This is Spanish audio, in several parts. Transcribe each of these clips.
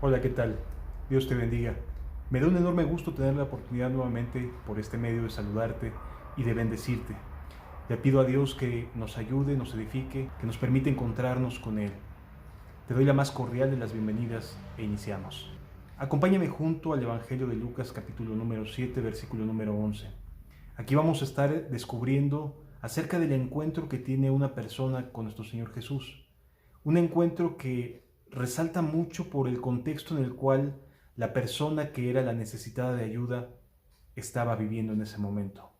Hola, ¿qué tal? Dios te bendiga. Me da un enorme gusto tener la oportunidad nuevamente por este medio de saludarte y de bendecirte. Le pido a Dios que nos ayude, nos edifique, que nos permita encontrarnos con Él. Te doy la más cordial de las bienvenidas e iniciamos. Acompáñame junto al Evangelio de Lucas capítulo número 7, versículo número 11. Aquí vamos a estar descubriendo acerca del encuentro que tiene una persona con nuestro Señor Jesús. Un encuentro que resalta mucho por el contexto en el cual la persona que era la necesitada de ayuda estaba viviendo en ese momento.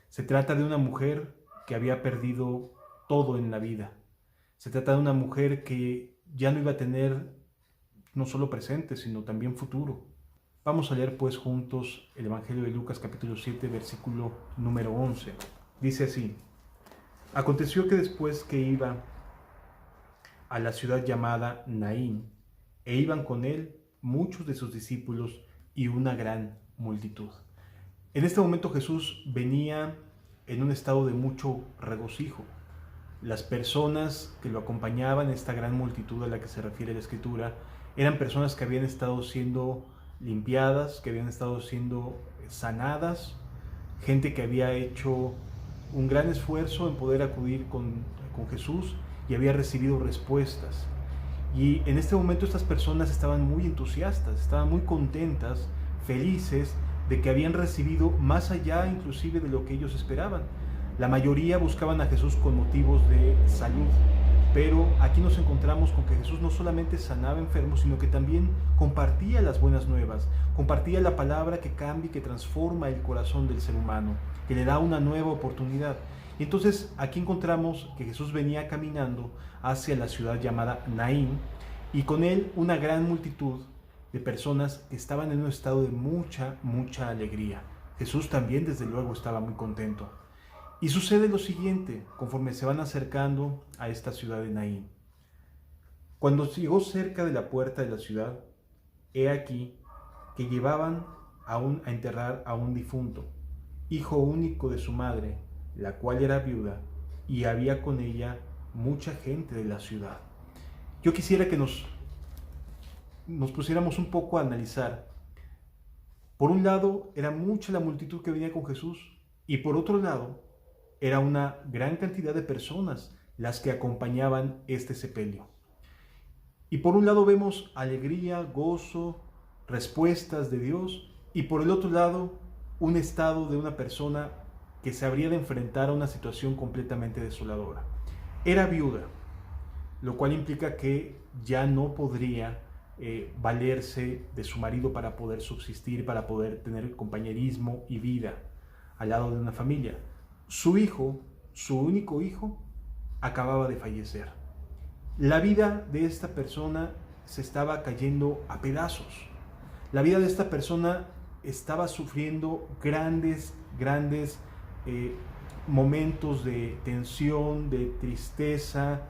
Se trata de una mujer que había perdido todo en la vida. Se trata de una mujer que ya no iba a tener no solo presente, sino también futuro. Vamos a leer pues juntos el Evangelio de Lucas capítulo 7, versículo número 11. Dice así: Aconteció que después que iba a la ciudad llamada Naín, e iban con él muchos de sus discípulos y una gran multitud. En este momento Jesús venía en un estado de mucho regocijo. Las personas que lo acompañaban, esta gran multitud a la que se refiere la Escritura, eran personas que habían estado siendo limpiadas, que habían estado siendo sanadas, gente que había hecho un gran esfuerzo en poder acudir con Jesús y había recibido respuestas. Y en este momento estas personas estaban muy entusiastas, estaban muy contentas, felices de que habían recibido más allá inclusive de lo que ellos esperaban. La mayoría buscaban a Jesús con motivos de salud, pero aquí nos encontramos con que Jesús no solamente sanaba enfermos, sino que también compartía las buenas nuevas, compartía la palabra que cambia y que transforma el corazón del ser humano, que le da una nueva oportunidad. Y entonces aquí encontramos que Jesús venía caminando hacia la ciudad llamada Naín y con él una gran multitud de personas que estaban en un estado de mucha alegría. Jesús también desde luego estaba muy contento. Y sucede lo siguiente, conforme se van acercando a esta ciudad de Naín. Cuando llegó cerca de la puerta de la ciudad, he aquí que llevaban a enterrar a un difunto, hijo único de su madre, la cual era viuda, y había con ella mucha gente de la ciudad. Yo quisiera que nos pusiéramos un poco a analizar. Por un lado, era mucha la multitud que venía con Jesús, y por otro lado, era una gran cantidad de personas las que acompañaban este sepelio. Y por un lado vemos alegría, gozo, respuestas de Dios, y por el otro lado, un estado de una persona que se habría de enfrentar a una situación completamente desoladora. Era viuda, lo cual implica que ya no podría valerse de su marido para poder subsistir, para poder tener compañerismo y vida al lado de una familia. Su hijo, su único hijo, acababa de fallecer. La vida de esta persona se estaba cayendo a pedazos. La vida de esta persona estaba sufriendo grandes momentos de tensión, de tristeza,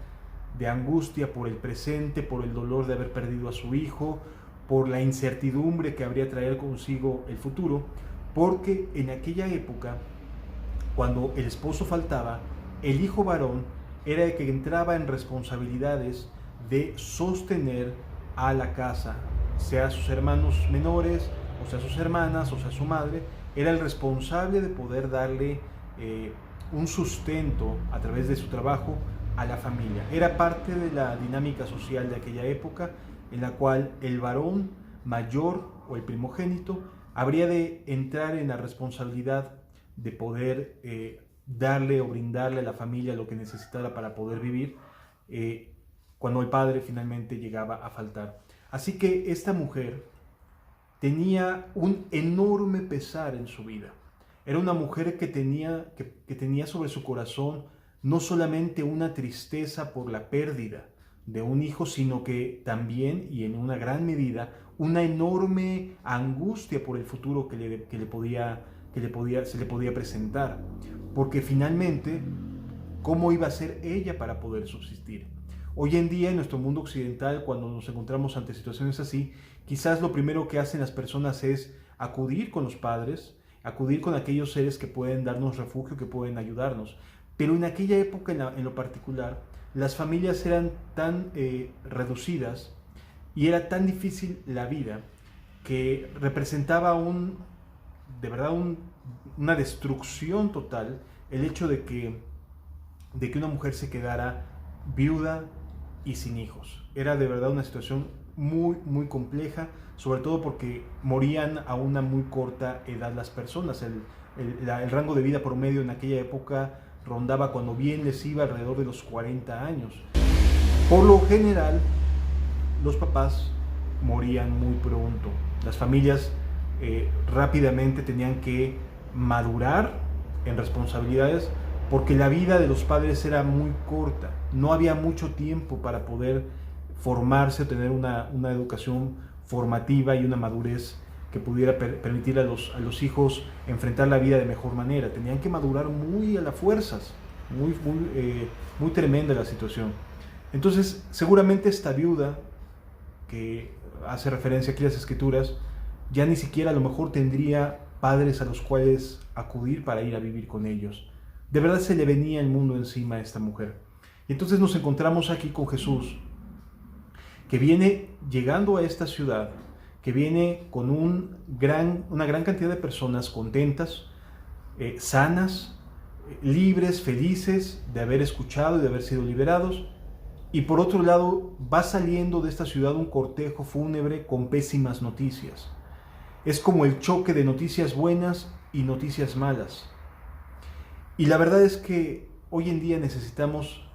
de angustia por el presente, por el dolor de haber perdido a su hijo, por la incertidumbre que habría traer consigo el futuro, porque en aquella época, cuando el esposo faltaba, el hijo varón era el que entraba en responsabilidades de sostener a la casa, sea sus hermanos menores, o sea sus hermanas, o sea su madre, era el responsable de poder darle un sustento a través de su trabajo a la familia. Era parte de la dinámica social de aquella época en la cual el varón mayor o el primogénito habría de entrar en la responsabilidad de poder darle o brindarle a la familia lo que necesitara para poder vivir cuando el padre finalmente llegaba a faltar. Así que esta mujer tenía un enorme pesar en su vida. Era una mujer que tenía sobre su corazón no solamente una tristeza por la pérdida de un hijo, sino que también, y en una gran medida, una enorme angustia por el futuro que se le podía presentar. Porque finalmente, ¿cómo iba a ser ella para poder subsistir? Hoy en día, en nuestro mundo occidental, cuando nos encontramos ante situaciones así, quizás lo primero que hacen las personas es acudir con los padres, acudir con aquellos seres que pueden darnos refugio, que pueden ayudarnos. Pero en aquella época, en lo particular, las familias eran tan reducidas y era tan difícil la vida que representaba de verdad una destrucción total el hecho de que una mujer se quedara viuda y sin hijos. Era de verdad una situación muy, muy compleja, sobre todo porque morían a una muy corta edad las personas. El rango de vida promedio en aquella época rondaba, cuando bien les iba, alrededor de los 40 años. Por lo general, los papás morían muy pronto. Las familias rápidamente tenían que madurar en responsabilidades, porque la vida de los padres era muy corta. No había mucho tiempo para poder formarse, tener una educación formativa y una madurez que pudiera permitir a los hijos enfrentar la vida de mejor manera. Tenían que madurar muy a las fuerzas, muy tremenda la situación. Entonces, seguramente esta viuda, que hace referencia aquí a las Escrituras, ya ni siquiera a lo mejor tendría padres a los cuales acudir para ir a vivir con ellos. De verdad se le venía el mundo encima a esta mujer. Y entonces nos encontramos aquí con Jesús, que viene llegando a esta ciudad, que viene con una gran cantidad de personas contentas, sanas, libres, felices de haber escuchado y de haber sido liberados. Y por otro lado, va saliendo de esta ciudad un cortejo fúnebre con pésimas noticias. Es como el choque de noticias buenas y noticias malas. Y la verdad es que hoy en día necesitamos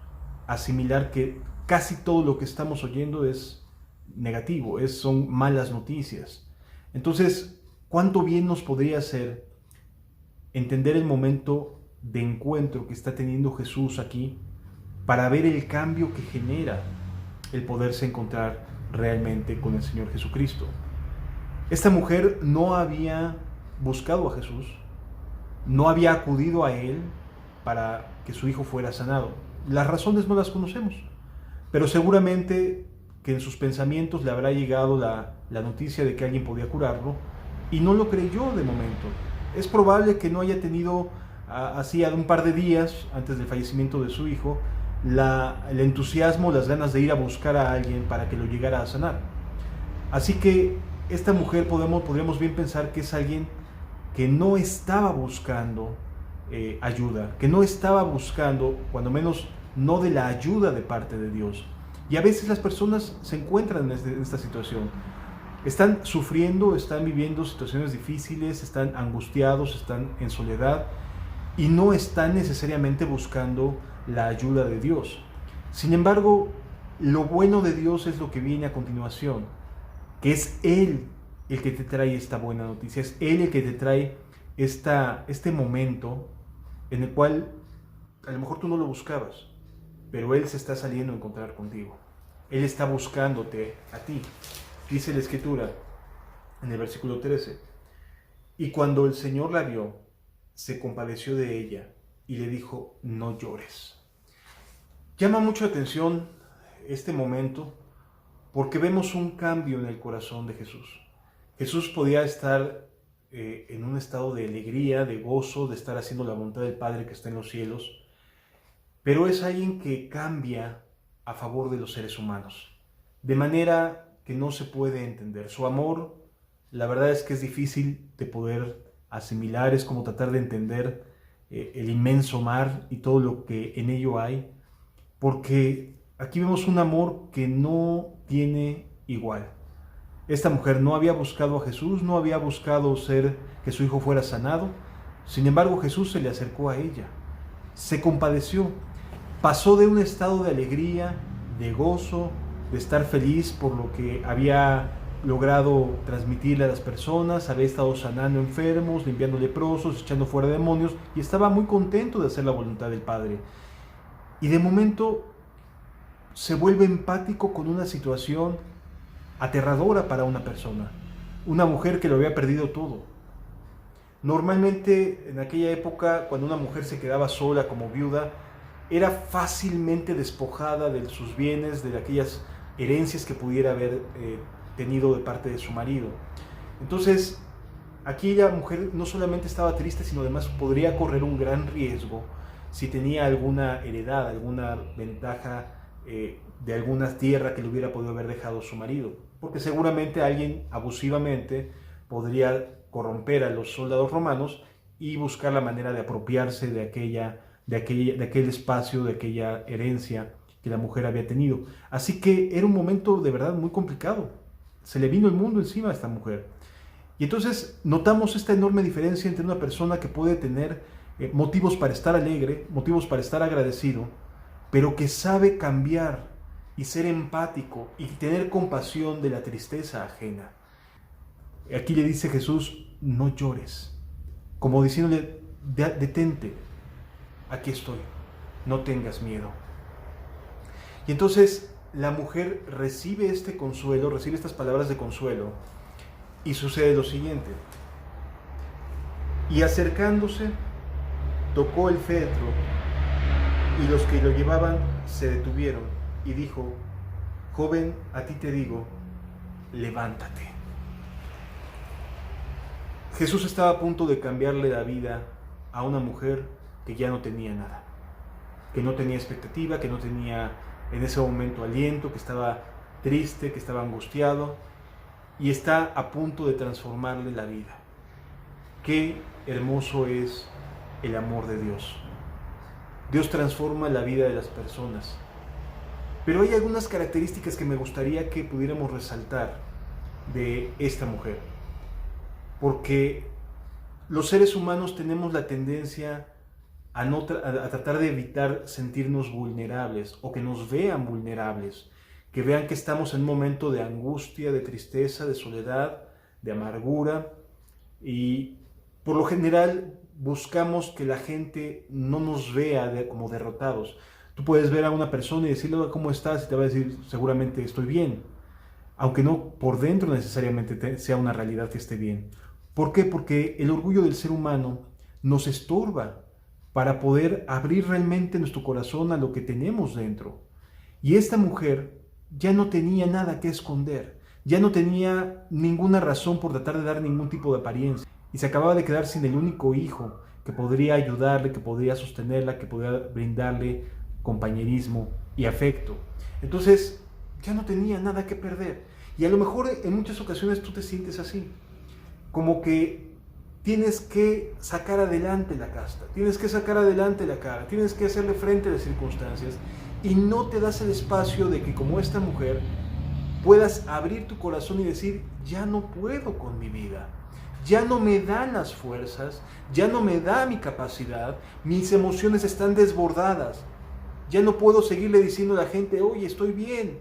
asimilar que casi todo lo que estamos oyendo es negativo, son malas noticias. Entonces, ¿cuánto bien nos podría hacer entender el momento de encuentro que está teniendo Jesús aquí, para ver el cambio que genera el poderse encontrar realmente con el Señor Jesucristo? Esta mujer no había buscado a Jesús, no había acudido a Él para que su hijo fuera sanado. Las razones no las conocemos, pero seguramente que en sus pensamientos le habrá llegado la noticia de que alguien podía curarlo, y no lo creyó de momento. Es probable que no haya tenido, así a un par de días antes del fallecimiento de su hijo, el entusiasmo, las ganas de ir a buscar a alguien para que lo llegara a sanar. Así que esta mujer podríamos bien pensar que es alguien que no estaba buscando ayuda, que no estaba buscando, cuando menos, no de la ayuda de parte de Dios. Y a veces las personas se encuentran en esta situación. Están sufriendo, están viviendo situaciones difíciles, están angustiados, están en soledad y no están necesariamente buscando la ayuda de Dios. Sin embargo, lo bueno de Dios es lo que viene a continuación, que es Él el que te trae esta buena noticia, es Él el que te trae este momento en el cual a lo mejor tú no lo buscabas, pero Él se está saliendo a encontrar contigo. Él está buscándote a ti. Dice la Escritura en el versículo 13: y cuando el Señor la vio, se compadeció de ella y le dijo: no llores. Llama mucho la atención este momento, porque vemos un cambio en el corazón de Jesús. Jesús podía estar en un estado de alegría, de gozo, de estar haciendo la voluntad del Padre que está en los cielos, pero es alguien que cambia a favor de los seres humanos, de manera que no se puede entender. Su amor, la verdad es que es difícil de poder asimilar, es como tratar de entender el inmenso mar y todo lo que en ello hay, porque aquí vemos un amor que no tiene igual. Esta mujer no había buscado a Jesús, no había buscado que su hijo fuera sanado. Sin embargo, Jesús se le acercó a ella, se compadeció, pasó de un estado de alegría, de gozo, de estar feliz por lo que había logrado transmitirle a las personas, había estado sanando enfermos, limpiando leprosos, echando fuera demonios, y estaba muy contento de hacer la voluntad del Padre. Y de momento se vuelve empático con una situación aterradora para una persona, una mujer que lo había perdido todo. Normalmente en aquella época, cuando una mujer se quedaba sola como viuda, era fácilmente despojada de sus bienes, de aquellas herencias que pudiera haber tenido de parte de su marido. Entonces, aquí la mujer no solamente estaba triste, sino además podría correr un gran riesgo si tenía alguna heredad, alguna ventaja de alguna tierra que le hubiera podido haber dejado su marido, porque seguramente alguien abusivamente podría corromper a los soldados romanos y buscar la manera de apropiarse de aquel espacio, de aquella herencia que la mujer había tenido. Así que era un momento de verdad muy complicado. Se le vino el mundo encima a esta mujer. Y entonces notamos esta enorme diferencia entre una persona que puede tener motivos para estar alegre, motivos para estar agradecido, pero que sabe cambiar y ser empático y tener compasión de la tristeza ajena. Aquí le dice Jesús, no llores, como diciéndole, detente, aquí estoy, no tengas miedo. Y entonces la mujer recibe este consuelo, recibe estas palabras de consuelo, y sucede lo siguiente. Y acercándose, tocó el féretro, y los que lo llevaban se detuvieron, y dijo, joven, a ti te digo, levántate. Jesús estaba a punto de cambiarle la vida a una mujer que ya no tenía nada, que no tenía expectativa, que no tenía en ese momento aliento, que estaba triste, que estaba angustiado, y está a punto de transformarle la vida. Qué hermoso es el amor de Dios. Dios transforma la vida de las personas. Pero hay algunas características que me gustaría que pudiéramos resaltar de esta mujer. Porque los seres humanos tenemos la tendencia a tratar de evitar sentirnos vulnerables o que nos vean vulnerables, que vean que estamos en un momento de angustia, de tristeza, de soledad, de amargura, y por lo general buscamos que la gente no nos vea como derrotados. Tú puedes ver a una persona y decirle ¿cómo estás? Y te va a decir seguramente estoy bien, aunque no por dentro necesariamente sea una realidad que esté bien. ¿Por qué? Porque el orgullo del ser humano nos estorba para poder abrir realmente nuestro corazón a lo que tenemos dentro. Y esta mujer ya no tenía nada que esconder, ya no tenía ninguna razón por tratar de dar ningún tipo de apariencia, y se acababa de quedar sin el único hijo que podría ayudarle, que podría sostenerla, que podría brindarle compañerismo y afecto. Entonces ya no tenía nada que perder, y a lo mejor en muchas ocasiones tú te sientes así, como que tienes que sacar adelante la casta, tienes que sacar adelante la cara, tienes que hacerle frente a las circunstancias, y no te das el espacio de que como esta mujer puedas abrir tu corazón y decir, ya no puedo con mi vida, ya no me dan las fuerzas, ya no me da mi capacidad, mis emociones están desbordadas, ya no puedo seguirle diciendo a la gente, oye, estoy bien,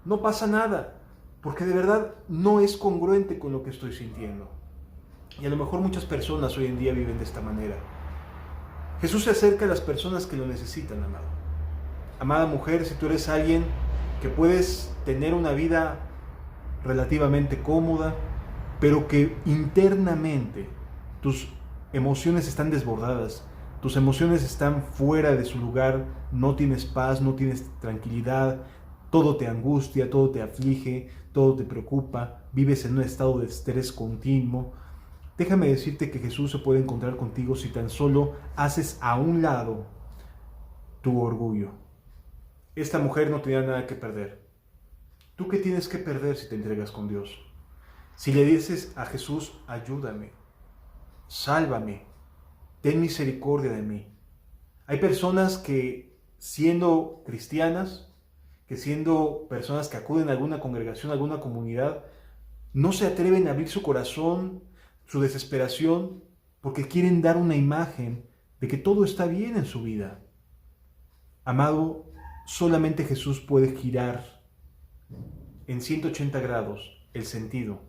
no pasa nada, porque de verdad no es congruente con lo que estoy sintiendo. Y a lo mejor muchas personas hoy en día viven de esta manera. Jesús se acerca a las personas que lo necesitan, amado. Amada mujer, si tú eres alguien que puedes tener una vida relativamente cómoda, pero que internamente tus emociones están desbordadas, tus emociones están fuera de su lugar, no tienes paz, no tienes tranquilidad, todo te angustia, todo te aflige, todo te preocupa, vives en un estado de estrés continuo. Déjame decirte que Jesús se puede encontrar contigo si tan solo haces a un lado tu orgullo. Esta mujer no tenía nada que perder. ¿Tú qué tienes que perder si te entregas con Dios? Si le dices a Jesús, ayúdame, sálvame, ten misericordia de mí. Hay personas que siendo cristianas, que siendo personas que acuden a alguna congregación, a alguna comunidad, no se atreven a abrir su corazón, su desesperación, porque quieren dar una imagen de que todo está bien en su vida. Amado, solamente Jesús puede girar en 180 grados el sentido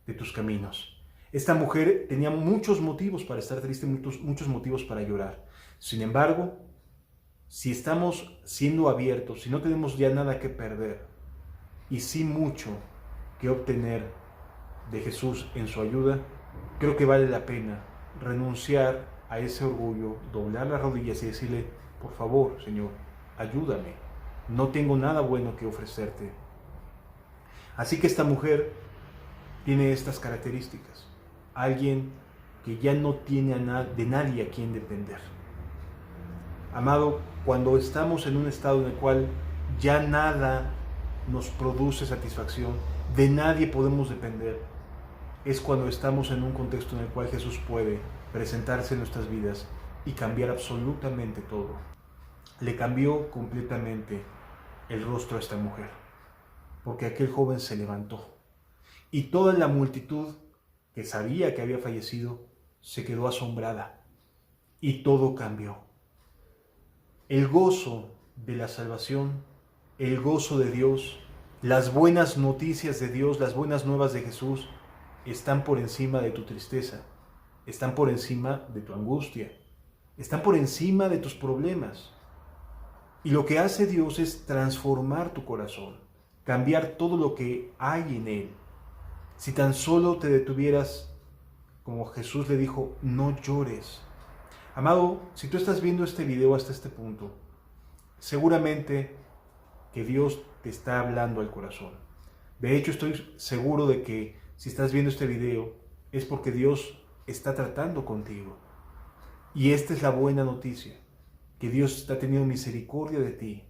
de tus caminos. Esta mujer tenía muchos motivos para estar triste, muchos motivos para llorar. Sin embargo, si estamos siendo abiertos, si no tenemos ya nada que perder y sí mucho que obtener de Jesús en su ayuda, creo que vale la pena renunciar a ese orgullo, doblar las rodillas y decirle, por favor, Señor, ayúdame, no tengo nada bueno que ofrecerte. Así que esta mujer tiene estas características, alguien que ya no tiene de nadie a quien depender. Amado, cuando estamos en un estado en el cual ya nada nos produce satisfacción, de nadie podemos depender, es cuando estamos en un contexto en el cual Jesús puede presentarse en nuestras vidas y cambiar absolutamente todo. Le cambió completamente el rostro a esta mujer, porque aquel joven se levantó y toda la multitud que sabía que había fallecido se quedó asombrada y todo cambió. El gozo de la salvación, el gozo de Dios, las buenas noticias de Dios, las buenas nuevas de Jesús están por encima de tu tristeza, están por encima de tu angustia, están por encima de tus problemas. Y lo que hace Dios es transformar tu corazón, cambiar todo lo que hay en él. Si tan solo te detuvieras, como Jesús le dijo, no llores. Amado, si tú estás viendo este video hasta este punto, seguramente que Dios te está hablando al corazón. De hecho, estoy seguro de que si estás viendo este video es porque Dios está tratando contigo. Y esta es la buena noticia, que Dios está teniendo misericordia de ti,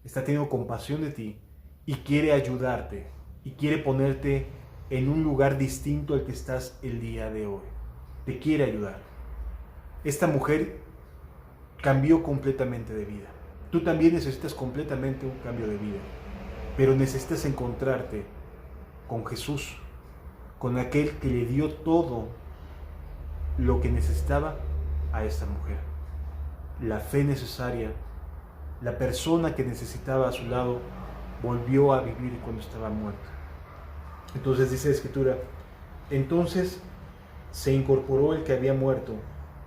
está teniendo compasión de ti y quiere ayudarte y quiere ponerte en un lugar distinto al que estás el día de hoy. Te quiere ayudar. Esta mujer cambió completamente de vida. Tú también necesitas completamente un cambio de vida, pero necesitas encontrarte con Jesús, con aquel que le dio todo lo que necesitaba a esta mujer. La fe necesaria, la persona que necesitaba a su lado, volvió a vivir cuando estaba muerta. Entonces dice la Escritura, entonces se incorporó el que había muerto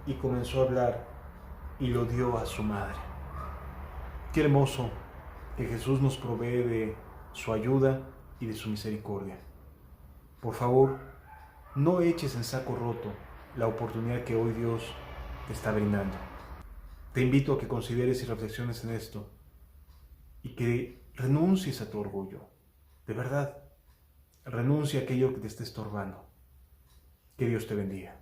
y comenzó a hablar y lo dio a su madre. Qué hermoso que Jesús nos provee de su ayuda y de su misericordia. Por favor, no eches en saco roto la oportunidad que hoy Dios te está brindando. Te invito a que consideres y reflexiones en esto y que renuncies a tu orgullo. De verdad, renuncia a aquello que te esté estorbando. Que Dios te bendiga.